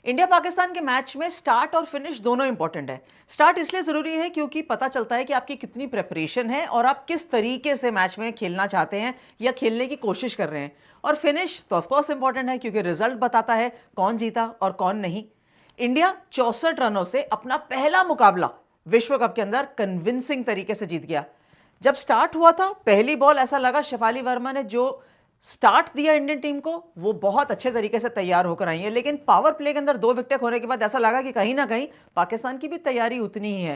India Pakistan के match में start और फिनिश दोनों इंपॉर्टेंट है। स्टार्ट इसलिए ज़रूरी है क्योंकि पता चलता है कि आपकी कितनी प्रेपरेशन है और आप किस तरीके से मैच में खेलना चाहते हैं या खेलने की कोशिश कर रहे हैं। और फिनिश तो ऑफकोर्स इंपॉर्टेंट है क्योंकि रिजल्ट बताता है कौन जीता और कौन नहीं। इंडिया 64 रनों से अपना पहला मुकाबला विश्व कप के अंदर कन्विंसिंग तरीके से जीत गया। जब स्टार्ट हुआ था पहली बॉल ऐसा लगा शेफाली वर्मा ने जो स्टार्ट दिया इंडियन टीम को वो बहुत अच्छे तरीके से तैयार होकर आई है, लेकिन पावर प्ले के अंदर 2 विकेट होने के बाद ऐसा लगा कि कहीं ना कहीं पाकिस्तान की भी तैयारी उतनी ही है।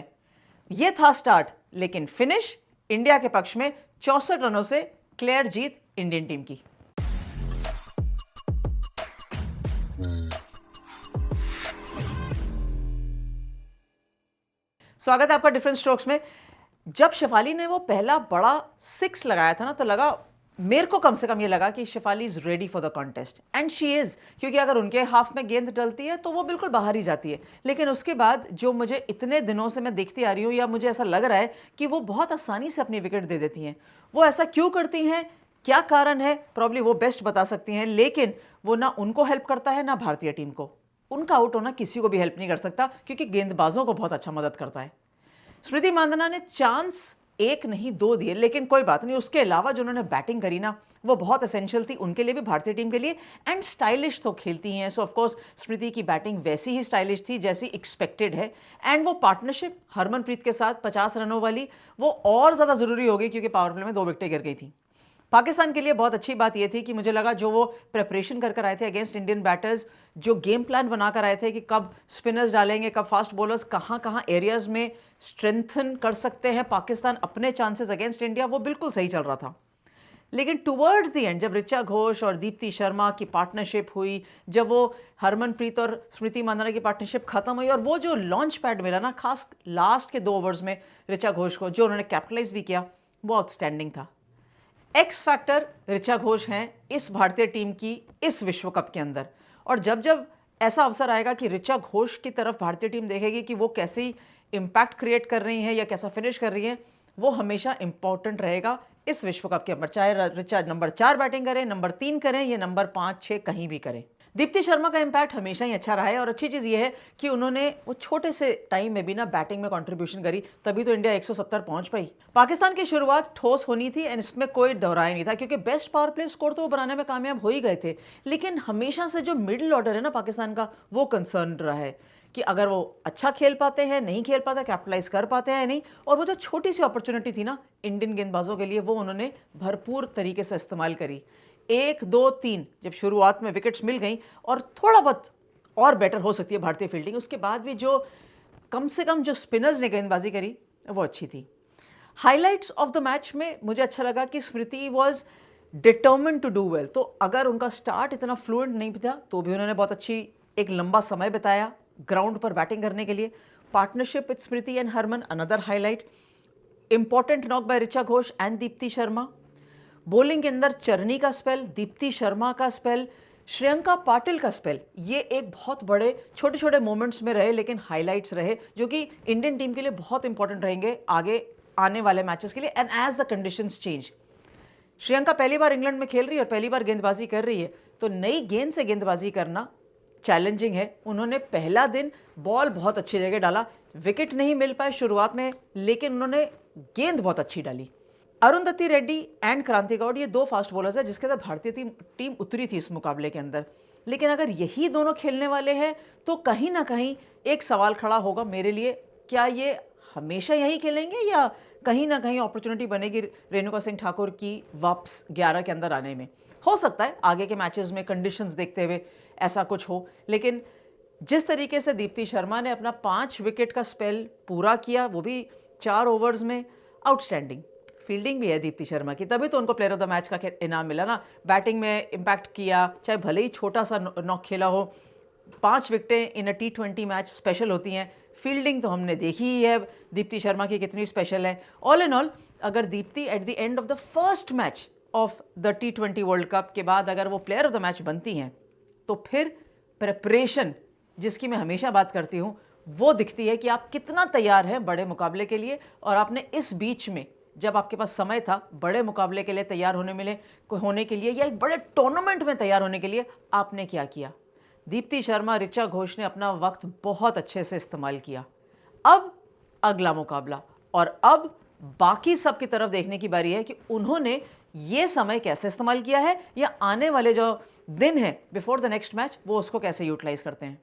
ये था स्टार्ट, लेकिन फिनिश इंडिया के पक्ष में 64 रनों से क्लियर जीत इंडियन टीम की। स्वागत है आपका डिफरेंट स्ट्रोक्स में। जब शेफाली ने वो पहला बड़ा 6 लगाया था ना, तो लगा मेरे को, कम से कम ये लगा कि Shefali is ready for the contest and she is, क्योंकि अगर उनके हाफ में गेंद डलती है तो वो बिल्कुल बाहर ही जाती है। लेकिन उसके बाद जो मुझे इतने दिनों से मैं देखती आ रही हूँ, या मुझे ऐसा लग रहा है कि वो बहुत आसानी से अपनी विकेट दे देती हैं। वो ऐसा क्यों करती हैं, क्या कारण है, प्रॉब्ली वो बेस्ट बता सकती हैं, लेकिन वो ना उनको हेल्प करता है ना भारतीय टीम को। उनका आउट होना किसी को भी हेल्प नहीं कर सकता, क्योंकि गेंदबाजों को बहुत अच्छा मदद करता है। स्मृति मांधाना ने चांस 1 नहीं 2 दिए, लेकिन कोई बात नहीं, उसके अलावा जो उन्होंने बैटिंग करी ना, वो बहुत एसेंशियल थी उनके लिए भी, भारतीय टीम के लिए। एंड स्टाइलिश तो खेलती हैं, सो ऑफकोर्स स्मृति की बैटिंग वैसी ही स्टाइलिश थी जैसी एक्सपेक्टेड है। एंड वो पार्टनरशिप हरमनप्रीत के साथ 50 रनों वाली, वो और ज़्यादा ज़रूरी हो गई क्योंकि पावर प्ले में 2 विकेटें गिर गई थी। पाकिस्तान के लिए बहुत अच्छी बात यह थी कि मुझे लगा जो वो प्रेपरेशन कर आए थे अगेंस्ट इंडियन बैटर्स, जो गेम प्लान बनाकर आए थे कि कब स्पिनर्स डालेंगे, कब फास्ट बॉलर्स, कहाँ कहाँ एरियाज में स्ट्रेंथन कर सकते हैं पाकिस्तान अपने चांसेस अगेंस्ट इंडिया, वो बिल्कुल सही चल रहा था। लेकिन टुवर्ड्स द एंड जब ऋचा घोष और दीप्ति शर्मा की पार्टनरशिप हुई, जब वो हरमनप्रीत और स्मृति मांधाना की पार्टनरशिप खत्म हुई और वो जो लॉन्च पैड मिला ना, खास लास्ट के 2 ओवर्स में ऋचा घोष को, जो उन्होंने कैपिटलाइज भी किया, वो आउटस्टैंडिंग था। एक्स फैक्टर ऋचा घोष हैं इस भारतीय टीम की इस विश्व कप के अंदर। और जब जब ऐसा अवसर आएगा कि ऋचा घोष की तरफ भारतीय टीम देखेगी कि वो कैसे इम्पैक्ट क्रिएट कर रही हैं या कैसा फिनिश कर रही हैं, वो हमेशा इंपॉर्टेंट रहेगा इस विश्व कप के अंदर। चाहे ऋचा नंबर 4 बैटिंग करें, नंबर 3 करें या नंबर 5 6 कहीं भी करें। दीप्ति शर्मा का इंपैक्ट हमेशा ही अच्छा रहा है, और अच्छी चीज़ ये है कि उन्होंने वो छोटे से टाइम में भी ना बैटिंग में कंट्रीब्यूशन करी, तभी तो इंडिया 170 पहुंच पाई। पाकिस्तान की शुरुआत ठोस होनी थी एंड इसमें कोई दोहराई नहीं था, क्योंकि बेस्ट पावर प्ले स्कोर तो वो बनाने में कामयाब हो ही गए थे। लेकिन हमेशा से जो मिडिल ऑर्डर है ना पाकिस्तान का, वो कंसर्न रहा है कि अगर वो अच्छा खेल पाते हैं, नहीं खेल पाते, कैपिटलाइज कर पाते हैं नहीं। और वो जो छोटी सी अपॉर्चुनिटी थी ना इंडियन गेंदबाजों के लिए, वो उन्होंने भरपूर तरीके से इस्तेमाल करी। 1 2 3 जब शुरुआत में विकेट्स मिल गई, और थोड़ा बहुत और बेटर हो सकती है भारतीय फील्डिंग, उसके बाद भी जो कम से कम जो स्पिनर्स ने गेंदबाजी करी वो अच्छी थी। हाइलाइट्स ऑफ द मैच में मुझे अच्छा लगा कि Smriti was determined to do well. तो अगर उनका स्टार्ट इतना फ्लुएंट नहीं था तो भी उन्होंने बहुत अच्छी एक लंबा समय बिताया ग्राउंड पर बैटिंग करने के लिए। Partnership with Smriti and Harman another highlight. Important knock by Richa Ghosh and Deepti Sharma. Bowling के अंदर चरनी का स्पेल, दीप्ति शर्मा का स्पेल, श्रेयंका पाटिल का स्पेल, ये एक बहुत बड़े छोटे छोटे मोमेंट्स में रहे, लेकिन हाइलाइट्स रहे जो कि इंडियन टीम के लिए बहुत इंपॉर्टेंट रहेंगे आगे आने वाले मैचेस के लिए and as the conditions change. Shreyanka पहली बार इंग्लैंड में खेल रही है और पहली बार गेंदबाजी कर रही है, तो नई गेंद से गेंदबाजी करना चैलेंजिंग है। उन्होंने पहला दिन बॉल बहुत अच्छी जगह डाला, विकेट नहीं मिल पाए शुरुआत में, लेकिन उन्होंने गेंद बहुत अच्छी डाली। अरुंधति रेड्डी एंड क्रांति गौड़, ये 2 फास्ट बॉलर्स हैं जिसके साथ भारतीय टीम उतरी थी इस मुकाबले के अंदर। लेकिन अगर यही दोनों खेलने वाले हैं तो कहीं ना कहीं एक सवाल खड़ा होगा मेरे लिए, क्या ये हमेशा यही खेलेंगे या कहीं ना कहीं अपॉर्चुनिटी बनेगी रेणुका सिंह ठाकुर की वापस 11 के अंदर आने में। हो सकता है आगे के मैचेस में कंडीशंस देखते हुए ऐसा कुछ हो, लेकिन जिस तरीके से दीप्ति शर्मा ने अपना 5 विकेट का स्पेल पूरा किया, वो भी 4 ओवर्स में, आउटस्टैंडिंग फील्डिंग भी है दीप्ति शर्मा की, तभी तो उनको प्लेयर ऑफ द मैच का इनाम मिला ना। बैटिंग में इम्पैक्ट किया, चाहे भले ही छोटा सा नॉक खेला हो। 5 विकेटें इन अ T20 मैच स्पेशल होती हैं। फील्डिंग तो हमने देखी ही है दीप्ति शर्मा की कितनी स्पेशल है। ऑल इन ऑल, अगर Deepti at the end of the first match of the T20 world cup के बाद अगर वो प्लेयर ऑफ द मैच बनती हैं, तो फिर प्रेपरेशन जिसकी मैं हमेशा बात करती हूँ, वो दिखती है कि आप कितना तैयार हैं बड़े मुकाबले के लिए। और आपने इस बीच में, जब आपके पास समय था बड़े मुकाबले के लिए तैयार होने के लिए या एक बड़े टूर्नामेंट में तैयार होने के लिए, आपने क्या किया। दीप्ति शर्मा, ऋचा घोष ने अपना वक्त बहुत अच्छे से इस्तेमाल किया। अब अगला मुकाबला, और अब बाकी सब की तरफ देखने की बारी है कि उन्होंने ये समय कैसे इस्तेमाल किया है, या आने वाले जो दिन है बिफोर द नेक्स्ट मैच वो उसको कैसे यूटिलाइज करते हैं।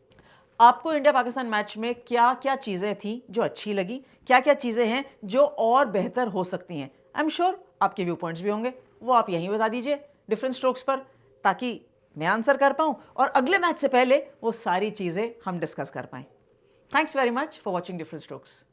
आपको इंडिया पाकिस्तान मैच में क्या क्या चीज़ें थी जो अच्छी लगी, क्या क्या चीज़ें हैं जो और बेहतर हो सकती हैं। आई एम श्योर आपके व्यू पॉइंट्स भी होंगे, वो आप यहीं बता दीजिए डिफरेंट स्ट्रोक्स पर, ताकि मैं आंसर कर पाऊँ और अगले मैच से पहले वो सारी चीज़ें हम डिस्कस कर पाएँ। Thanks very much for watching different strokes.